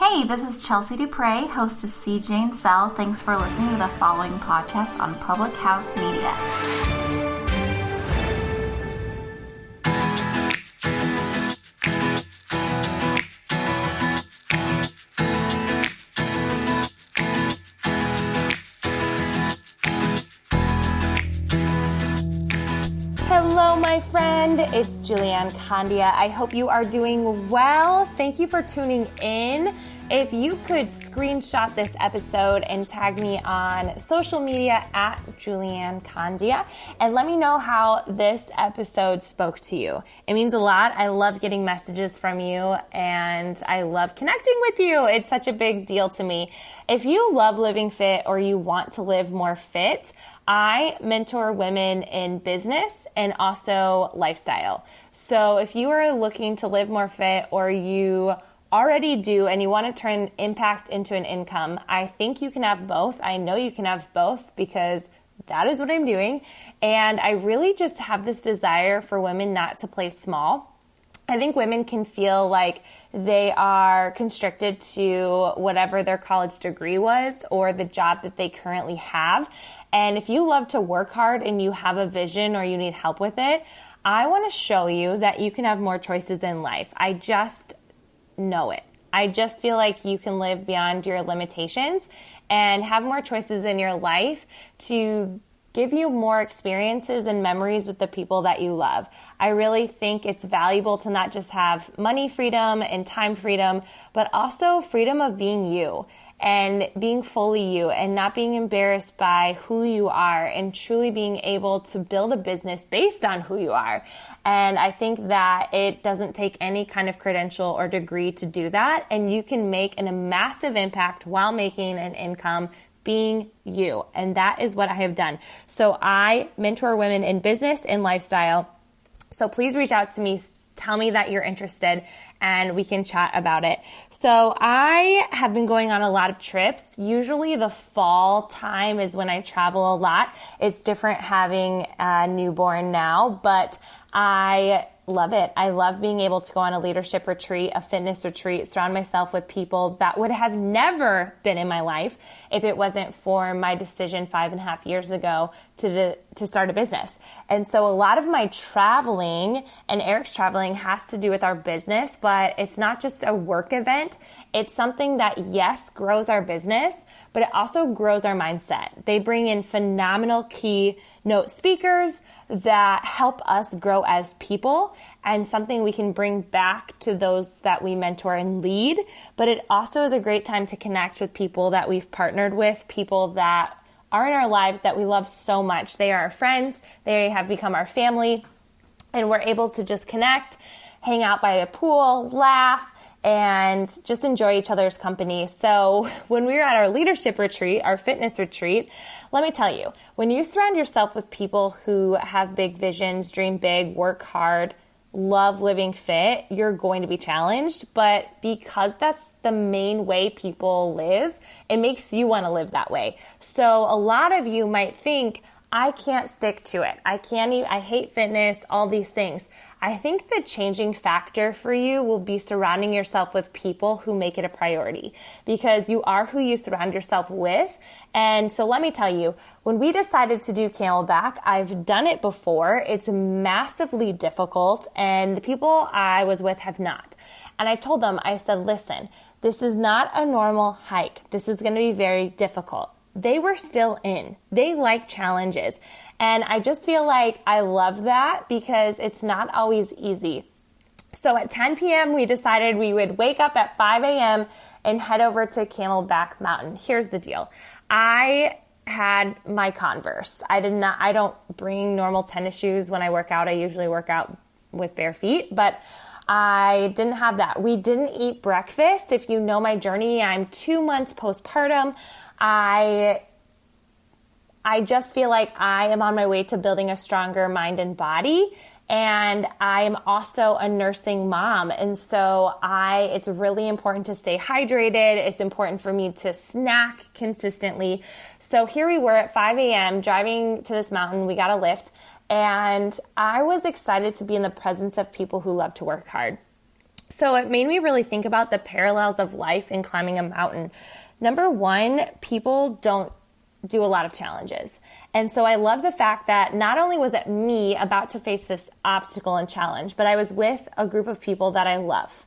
Hey, this is Chelsea Dupre, host of CJ and Cell. Thanks for listening to the following podcast on Public House Media. Hello, my friend. It's Julianne Candia. I hope you are doing well. Thank you for tuning in. If you could screenshot this episode and tag me on social media at Julianne Candia and let me know how this episode spoke to you. It means a lot. I love getting messages from you and I love connecting with you. It's such a big deal to me. If you love living fit or you want to live more fit, I mentor women in business and also lifestyle. So if you are looking to live more fit or you already do and you want to turn impact into an income, I think you can have both. I know you can have both because that is what I'm doing. And I really just have this desire for women not to play small. I think women can feel like they are constricted to whatever their college degree was or the job that they currently have. And if you love to work hard and you have a vision or you need help with it, I want to show you that you can have more choices in life. I just know it. I just feel like you can live beyond your limitations and have more choices in your life to give you more experiences and memories with the people that you love. I really think it's valuable to not just have money freedom and time freedom, but also freedom of being you and being fully you and not being embarrassed by who you are and truly being able to build a business based on who you are. And I think that it doesn't take any kind of credential or degree to do that. And you can make a massive impact while making an income being you. And that is what I have done. So I mentor women in business and lifestyle. So please reach out to me. Tell me that you're interested and we can chat about it. So I have been going on a lot of trips. Usually the fall time is when I travel a lot. It's different having a newborn now, but I love it. I love being able to go on a leadership retreat, a fitness retreat, surround myself with people that would have never been in my life if it wasn't for my decision 5.5 years ago to start a business. And so a lot of my traveling and Eric's traveling has to do with our business, but it's not just a work event. It's something that, yes, grows our business, but it also grows our mindset. They bring in phenomenal keynote speakers that help us grow as people and something we can bring back to those that we mentor and lead. But it also is a great time to connect with people that we've partnered with, people that are in our lives that we love so much. They are our friends. They have become our family. And we're able to just connect, hang out by a pool, laugh, and just enjoy each other's company. So when we were at our leadership retreat, our fitness retreat, let me tell you, when you surround yourself with people who have big visions, dream big, work hard, love living fit, you're going to be challenged. But because that's the main way people live, it makes you want to live that way. So a lot of you might think, I can't stick to it. I hate fitness, all these things. I think the changing factor for you will be surrounding yourself with people who make it a priority because you are who you surround yourself with. And so let me tell you, when we decided to do Camelback, I've done it before. It's massively difficult and the people I was with have not. And I told them, I said, listen, this is not a normal hike. This is going to be very difficult. They were still in. They like challenges. And I just feel like I love that because it's not always easy. So at 10 p.m., we decided we would wake up at 5 a.m. and head over to Camelback Mountain. Here's the deal. I had my Converse. I don't bring normal tennis shoes when I work out. I usually work out with bare feet, but I didn't have that. We didn't eat breakfast. If you know my journey, I'm 2 months postpartum. I just feel like I am on my way to building a stronger mind and body. And I am also a nursing mom. And so it's really important to stay hydrated. It's important for me to snack consistently. So here we were at 5 a.m. driving to this mountain. We got a lift. And I was excited to be in the presence of people who love to work hard. So it made me really think about the parallels of life in climbing a mountain. Number one, people don't do a lot of challenges. And so I love the fact that not only was it me about to face this obstacle and challenge, but I was with a group of people that I love,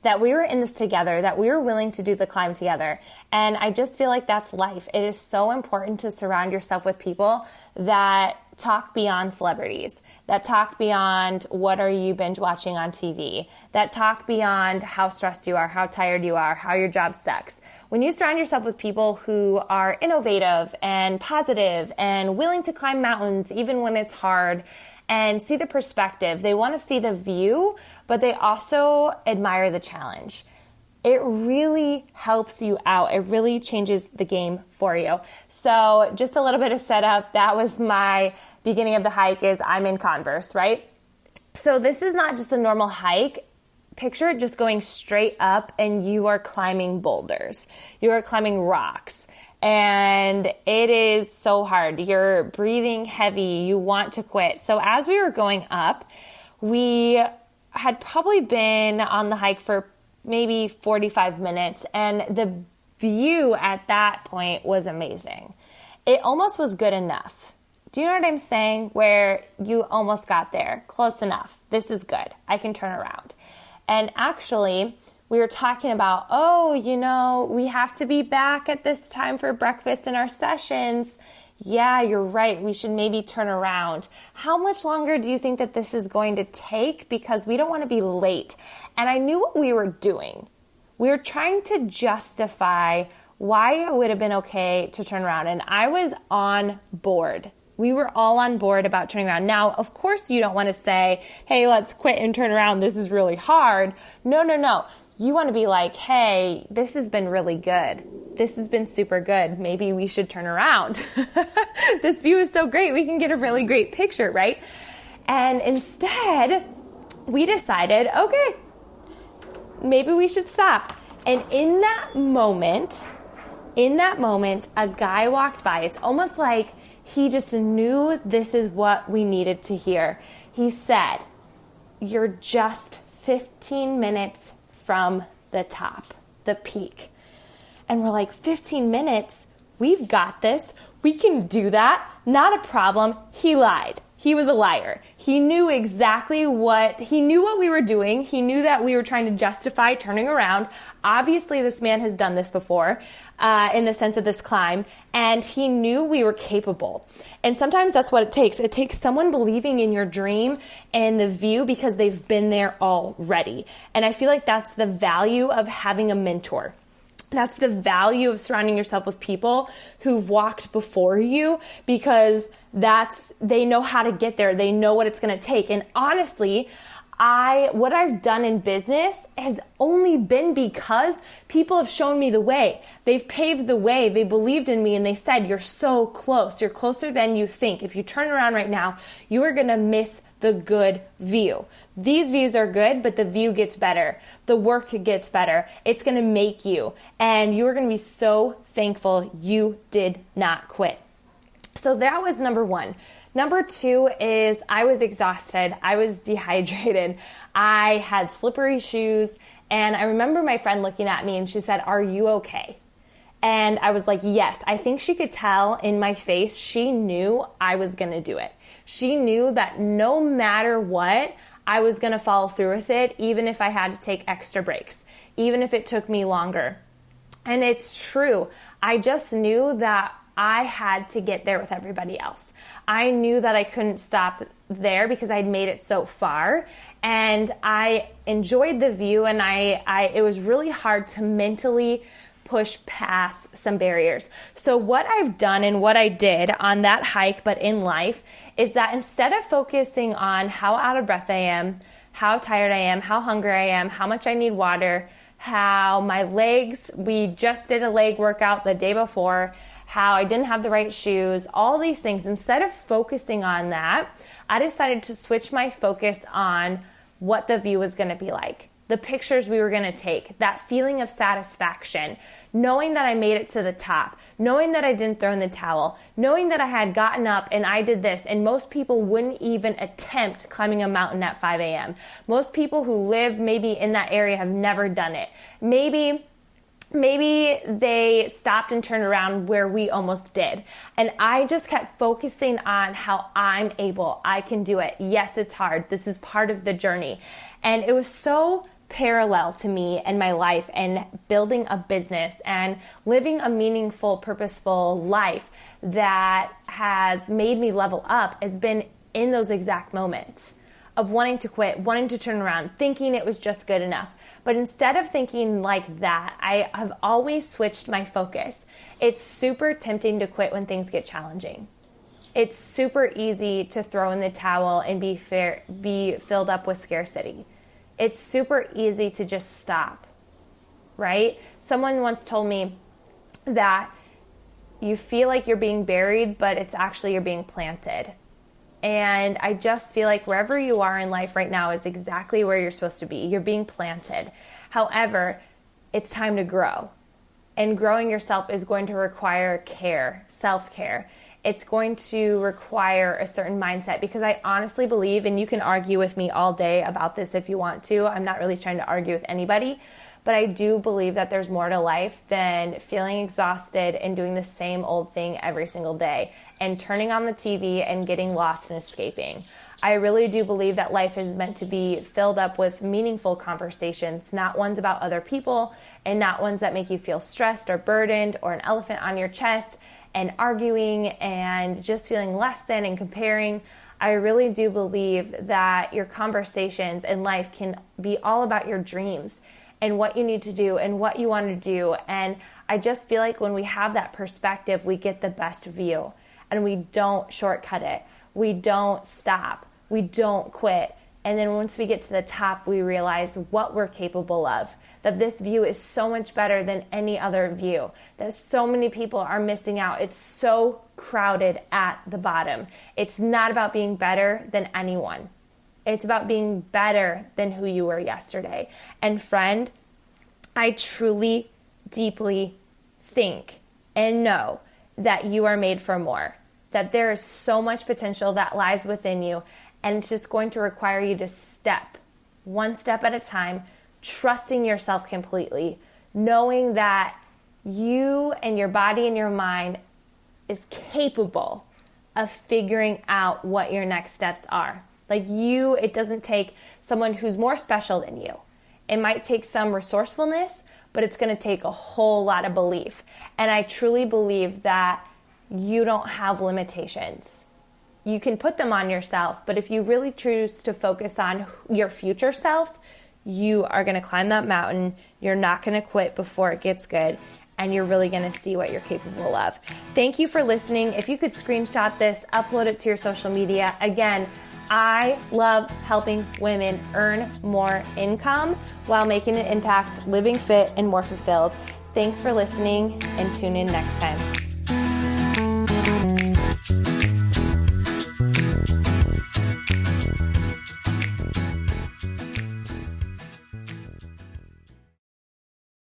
that we were in this together, that we were willing to do the climb together. And I just feel like that's life. It is so important to surround yourself with people that talk beyond celebrities, that talk beyond what are you binge watching on TV, that talk beyond how stressed you are, how tired you are, how your job sucks. When you surround yourself with people who are innovative and positive and willing to climb mountains even when it's hard and see the perspective, they want to see the view, but they also admire the challenge. It really helps you out. It really changes the game for you. So just a little bit of setup. That was my beginning of the hike is I'm in Converse, right? So this is not just a normal hike. Picture it just going straight up and you are climbing boulders. You are climbing rocks. And it is so hard. You're breathing heavy. You want to quit. So as we were going up, we had probably been on the hike for maybe 45 minutes. And the view at that point was amazing. It almost was good enough. Do you know what I'm saying? Where you almost got there. Close enough. This is good. I can turn around. And actually, we were talking about, we have to be back at this time for breakfast in our sessions. Yeah, you're right. We should maybe turn around. How much longer do you think that this is going to take? Because we don't want to be late. And I knew what we were doing. We were trying to justify why it would have been okay to turn around. And I was on board. We were all on board about turning around. Now, of course, you don't want to say, hey, let's quit and turn around. This is really hard. No. You want to be like, hey, this has been really good. This has been super good. Maybe we should turn around. This view is so great. We can get a really great picture, right? And instead, we decided, okay, maybe we should stop. And in that moment, a guy walked by. It's almost like he just knew this is what we needed to hear. He said, you're just 15 minutes from the top, the peak. And we're like, 15 minutes? We've got this. We can do that. Not a problem. He lied. He was a liar. He knew what we were doing. He knew that we were trying to justify turning around. Obviously, this man has done this before, in the sense of this climb, and he knew we were capable. And sometimes that's what it takes. It takes someone believing in your dream and the view because they've been there already. And I feel like that's the value of having a mentor. That's the value of surrounding yourself with people who've walked before you, because they know how to get there. They know what it's going to take. And honestly, what I've done in business has only been because people have shown me the way. They've paved the way. They believed in me and they said, you're so close. You're closer than you think. If you turn around right now, you are going to miss the good view. These views are good, but the view gets better. The work gets better. It's going to make you. And you're going to be so thankful you did not quit. So that was number one. Number two is I was exhausted. I was dehydrated. I had slippery shoes. And I remember my friend looking at me and she said, are you okay? And I was like, yes. I think she could tell in my face. She knew I was going to do it. She knew that no matter what, I was going to follow through with it, even if I had to take extra breaks, even if it took me longer. And it's true. I just knew that I had to get there with everybody else. I knew that I couldn't stop there because I'd made it so far, and I enjoyed the view, and it was really hard to mentally push past some barriers. So what I've done and what I did on that hike, but in life, is that instead of focusing on how out of breath I am, how tired I am, how hungry I am, how much I need water, how my legs, we just did a leg workout the day before, how I didn't have the right shoes, all these things, instead of focusing on that, I decided to switch my focus on what the view was going to be like. the pictures we were going to take, that feeling of satisfaction, knowing that I made it to the top, knowing that I didn't throw in the towel, knowing that I had gotten up and I did this, and most people wouldn't even attempt climbing a mountain at 5 a.m. Most people who live maybe in that area have never done it. Maybe they stopped and turned around where we almost did. And I just kept focusing on how I'm able, I can do it. Yes, it's hard. This is part of the journey. And it was so parallel to me and my life and building a business and living a meaningful, purposeful life that has made me level up has been in those exact moments of wanting to quit, wanting to turn around, thinking it was just good enough. But instead of thinking like that, I have always switched my focus. It's super tempting to quit when things get challenging. It's super easy to throw in the towel and be filled up with scarcity. It's super easy to just stop, right? Someone once told me that you feel like you're being buried, but it's actually you're being planted. And I just feel like wherever you are in life right now is exactly where you're supposed to be. You're being planted. However, it's time to grow. And growing yourself is going to require care, self-care. It's going to require a certain mindset, because I honestly believe, and you can argue with me all day about this if you want to. I'm not really trying to argue with anybody, but I do believe that there's more to life than feeling exhausted and doing the same old thing every single day and turning on the TV and getting lost and escaping. I really do believe that life is meant to be filled up with meaningful conversations, not ones about other people and not ones that make you feel stressed or burdened or an elephant on your chest and arguing and just feeling less than and comparing. I really do believe that your conversations in life can be all about your dreams and what you need to do and what you want to do. And I just feel like when we have that perspective, we get the best view and we don't shortcut it. We don't stop. We don't quit. And then once we get to the top, we realize what we're capable of, that this view is so much better than any other view, that so many people are missing out. It's so crowded at the bottom. It's not about being better than anyone. It's about being better than who you were yesterday. And friend, I truly, deeply think and know that you are made for more, that there is so much potential that lies within you. And it's just going to require you to step one step at a time, trusting yourself completely, knowing that you and your body and your mind is capable of figuring out what your next steps are. Like it doesn't take someone who's more special than you. It might take some resourcefulness, but it's going to take a whole lot of belief. And I truly believe that you don't have limitations. You can put them on yourself, but if you really choose to focus on your future self, you are going to climb that mountain. You're not going to quit before it gets good, and you're really going to see what you're capable of. Thank you for listening. If you could screenshot this, upload it to your social media. Again, I love helping women earn more income while making an impact, living fit, and more fulfilled. Thanks for listening, and tune in next time.